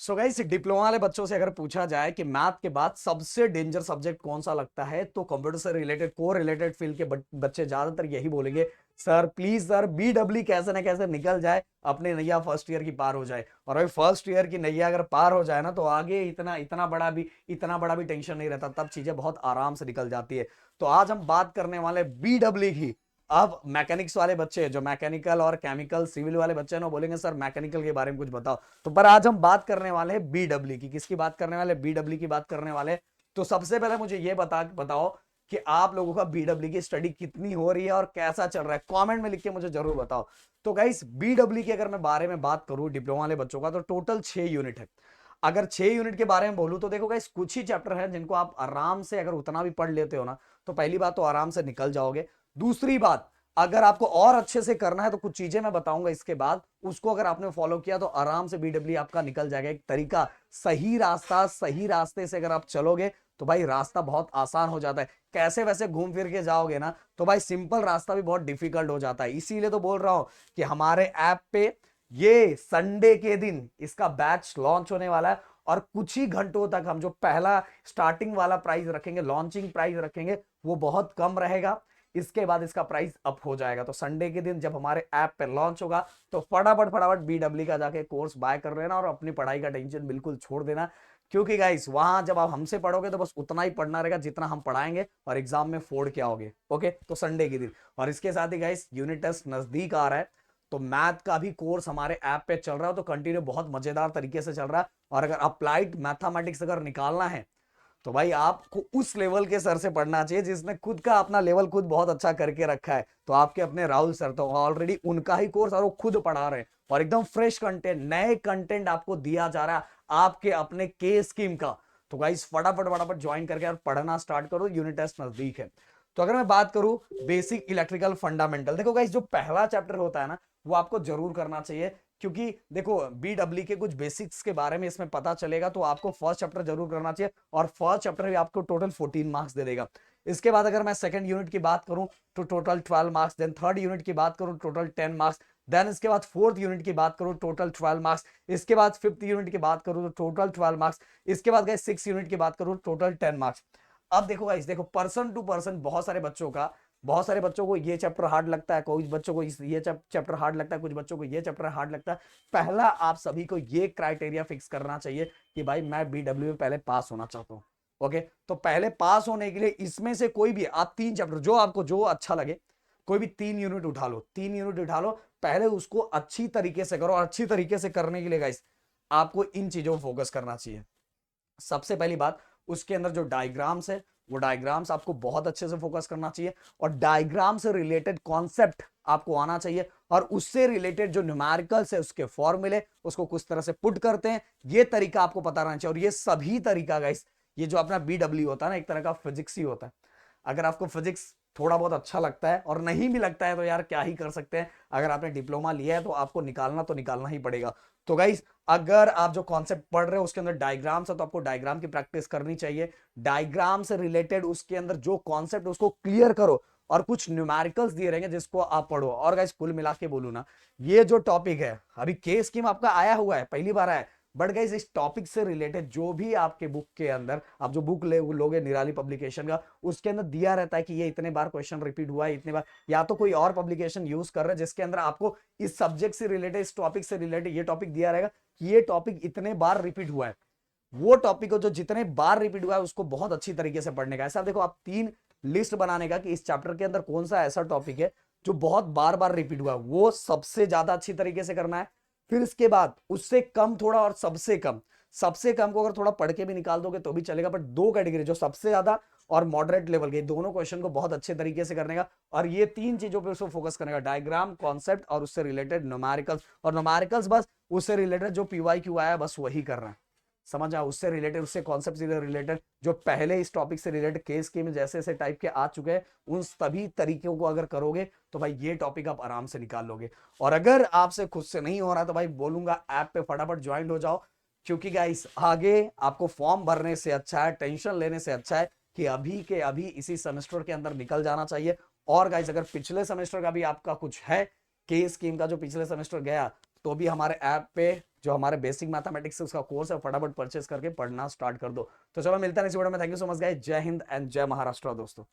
So guys diploma वाले बच्चों से अगर पूछा जाए कि मैथ के बाद सबसे डेंजर सब्जेक्ट कौन सा लगता है, तो कंप्यूटर से रिलेटेड को रिलेटेड फील्ड के बच्चे ज्यादातर यही बोलेंगे, सर प्लीज सर बीडब्ल्यू कैसे ना कैसे निकल जाए, अपने नैया फर्स्ट ईयर की पार हो जाए। और भाई फर्स्ट ईयर की नैया अगर पार हो जाए ना, तो आगे इतना बड़ा भी टेंशन नहीं रहता, तब चीजें बहुत आराम से निकल जाती है। तो आज हम बात करने वाले बीडब्ल्यू की। अब मैकेनिक्स वाले बच्चे, जो मैकेनिकल और केमिकल सिविल वाले बच्चे ना, बोलेंगे सर मैकेनिकल के बारे में कुछ बताओ। तो पर आज हम बात करने वाले हैं बीडब्ल्यू की। किसकी बात करने वाले? बीडब्ल्यू की बात करने वाले। तो सबसे पहले मुझे ये बताओ कि आप लोगों का बीडब्ल्यू की स्टडी कितनी हो रही है और कैसा चल रहा है, कमेंट में लिख के मुझे जरूर बताओ। तो गाइस बीडब्ल्यू की अगर मैं बारे में बात करूं डिप्लोमा वाले बच्चों का, तो टोटल 6 यूनिट है। अगर 6 यूनिट के बारे में बोलूं तो देखो गाइस, कुछ ही चैप्टर हैं जिनको आप आराम से अगर उतना भी पढ़ लेते हो ना, तो पहली बात तो आराम से निकल जाओगे। दूसरी बात, अगर आपको और अच्छे से करना है तो कुछ चीजें मैं बताऊंगा इसके बाद, उसको अगर आपने फॉलो किया तो आराम से बीडब्ल्यू आपका निकल जाएगा। एक तरीका, सही रास्ता, सही रास्ते से अगर आप चलोगे तो भाई रास्ता बहुत आसान हो जाता है। कैसे वैसे घूम फिर के जाओगे ना, तो भाई सिंपल रास्ता भी बहुत डिफिकल्ट हो जाता है। इसीलिए तो बोल रहा हूं कि हमारे ऐप पे ये संडे के दिन इसका बैच लॉन्च होने वाला है, और कुछ ही घंटों तक हम जो पहला स्टार्टिंग वाला प्राइस रखेंगे, लॉन्चिंग प्राइस रखेंगे, वो बहुत कम रहेगा। इसके बाद इसका प्राइस अप हो जाएगा। तो संडे के दिन जब हमारे ऐप पे लॉन्च होगा, तो फटाफट फटाफट बीडब्ल्यू का जाके कोर्स बाय कर लेना और अपनी पढ़ाई का टेंशन बिल्कुल छोड़ देना। क्योंकि गाइस वहां जब आप हमसे पढ़ोगे तो बस उतना ही पढ़ना रहेगा जितना हम पढ़ाएंगे, और एग्जाम में फोड़ के आओगे। ओके, तो संडे के दिन। और इसके साथ ही गाइस यूनिट टेस्ट नजदीक आ रहा है, तो मैथ का भी कोर्स हमारे ऐप पे चल रहा है, तो कंटिन्यू बहुत मजेदार तरीके से चल रहा है। और अगर अप्लाइड मैथमेटिक्स अगर निकालना है, तो भाई आपको उस लेवल के सर से पढ़ना चाहिए जिसने खुद का अपना लेवल खुद बहुत अच्छा करके रखा है। तो आपके अपने राहुल सर, तो ऑलरेडी उनका ही कोर्स और वो खुद पढ़ा रहे हैं, और एकदम फ्रेश कंटेंट, नए कंटेंट आपको दिया जा रहा है आपके अपने के स्कीम का। तो गाइस फटाफट फटाफट ज्वाइन करके और पढ़ना स्टार्ट करो, यूनिट टेस्ट नजदीक है। तो अगर मैं बात करूं बेसिक इलेक्ट्रिकल फंडामेंटल, देखो गाइस जो पहला चैप्टर होता है ना, वो आपको जरूर करना चाहिए। क्योंकि देखो बीडब्ल्यू के कुछ बेसिक्स के बारे में इसमें पता चलेगा, तो आपको फर्स्ट चैप्टर जरूर करना चाहिए। और फर्स्ट चैप्टर भी आपको टोटल 14 मार्क्स दे देगा। इसके बाद अगर मैं सेकंड यूनिट की बात करूं तो total 12 marks, then third unit की बात करूं टोटल 10 मार्क्स, देन इसके बाद फोर्थ यूनिट की बात करूं टोटल 12 मार्क्स, इसके बाद फिफ्थ यूनिट की बात करूं तो टोटल 12 मार्क्स, इसके बाद गए सिक्स यूनिट की बात करूं टोटल 10 मार्क्स। अब देखो गाइस, देखो पर्सन टू पर्सन बहुत सारे बच्चों को ये चैप्टर हार्ड लगता है, कुछ बच्चों को ये चैप्टर हार्ड लगता है, कुछ बच्चों को ये चैप्टर हार्ड लगता है। पहला आप सभी को ये क्राइटेरिया फिक्स करना चाहिए कि भाई मैं बीडब्ल्यू में पहले पास होना चाहता हूं। ओके, तो पहले पास होने के लिए इसमें से कोई भी आप 3 चैप्टर, जो आपको जो अच्छा लगे, कोई भी 3 यूनिट उठा लो, 3 यूनिट उठा लो, पहले उसको अच्छी तरीके से करो। और अच्छी तरीके से करने के लिए गाइस आपको इन चीजों पर फोकस करना चाहिए। सबसे पहली बात, उसके अंदर जो डायग्राम्स है, वो डायग्राम्स आपको बहुत अच्छे से फोकस करना चाहिए, और डायग्राम से रिलेटेड कॉन्सेप्ट आपको आना चाहिए, और उससे रिलेटेड जो न्यूमेरिकल्स है, उसके फॉर्मूले, उसको किस तरह से पुट करते हैं, ये तरीका आपको पता रहना चाहिए। और ये सभी तरीका गाइस, ये जो अपना बीडब्ल्यू होता है ना, एक तरह का फिजिक्स ही होता है। अगर आपको फिजिक्स थोड़ा बहुत अच्छा लगता है, और नहीं भी लगता है तो यार क्या ही कर सकते हैं, अगर आपने डिप्लोमा लिया है तो आपको निकालना तो निकालना ही पड़ेगा। तो गाइस अगर आप जो कॉन्सेप्ट पढ़ रहे हो उसके अंदर डायग्राम्स है, तो आपको डायग्राम की प्रैक्टिस करनी चाहिए। डायग्राम से रिलेटेड उसके अंदर जो कॉन्सेप्ट उसको क्लियर करो, और कुछ न्यूमेरिकल्स दिए रहेंगे जिसको आप पढ़ो। और गाइस कुल मिला के बोलू ना, ये जो टॉपिक है, अभी के स्कीम आपका आया हुआ है, पहली बार आया है, बट गाइस इस टॉपिक से रिलेटेड जो भी आपके बुक के अंदर आप जो बुक लोगे निराली पब्लिकेशन का, उसके अंदर दिया रहता है कि ये इतने बार क्वेश्चन रिपीट हुआ है, इतने बार, या तो कोई और पब्लिकेशन यूज कर रहा है जिसके अंदर आपको इस सब्जेक्ट से रिलेटेड, इस टॉपिक से रिलेटेड ये टॉपिक दिया रहेगा कि ये टॉपिक इतने बार रिपीट हुआ है। वो टॉपिक को जो जितने बार रिपीट हुआ है उसको बहुत अच्छी तरीके से पढ़ने का। ऐसा देखो, आप 3 लिस्ट बनाने का कि इस चैप्टर के अंदर कौन सा ऐसा टॉपिक है जो बहुत बार बार रिपीट हुआ है, वो सबसे ज्यादा अच्छी तरीके से करना है। फिर इसके बाद उससे कम थोड़ा, और सबसे कम को अगर थोड़ा पढ़ के भी निकाल दोगे तो भी चलेगा, बट 2 कैटेगरी, जो सबसे ज्यादा और मॉडरेट लेवल के, दोनों क्वेश्चन को बहुत अच्छे तरीके से करने का। और ये 3 चीजों पे उसको फोकस करने का, डायग्राम, कॉन्सेप्ट और उससे रिलेटेड न्यूमेरिकल्स। और न्यूमेरिकल्स बस उससे रिलेटेड जो पीवाई क्यू आया बस वही करना है, समझ आओ, उससे रिलेटेड, उससे कॉन्सेप्ट से रिलेटेड, जो पहले इस टॉपिक से रिलेटेड केस के में जैसे जैसे टाइप के आ चुके हैं, उन सभी तरीकों को अगर करोगे तो भाई ये टॉपिक आप आराम से निकाल लोगे। और अगर आपसे खुद से नहीं हो रहा तो भाई बोलूंगा ऐप पे फटाफट ज्वाइन हो जाओ। क्योंकि गाइस आगे आपको फॉर्म भरने से अच्छा है, टेंशन लेने से अच्छा है कि अभी के अभी इसी सेमेस्टर के अंदर निकल जाना चाहिए। और गाइस अगर पिछले सेमेस्टर का भी आपका कुछ है, के स्कीम का जो पिछले सेमेस्टर गया, तो भी हमारे ऐप पे जो हमारे बेसिक मैथमेटिक्स उसका कोर्स है फटाफट परचेस करके पढ़ना स्टार्ट कर दो। तो चलो मिलता है नेक्स्ट वीडियो में। Thank you so much guys, जय हिंद एंड जय महाराष्ट्र दोस्तों।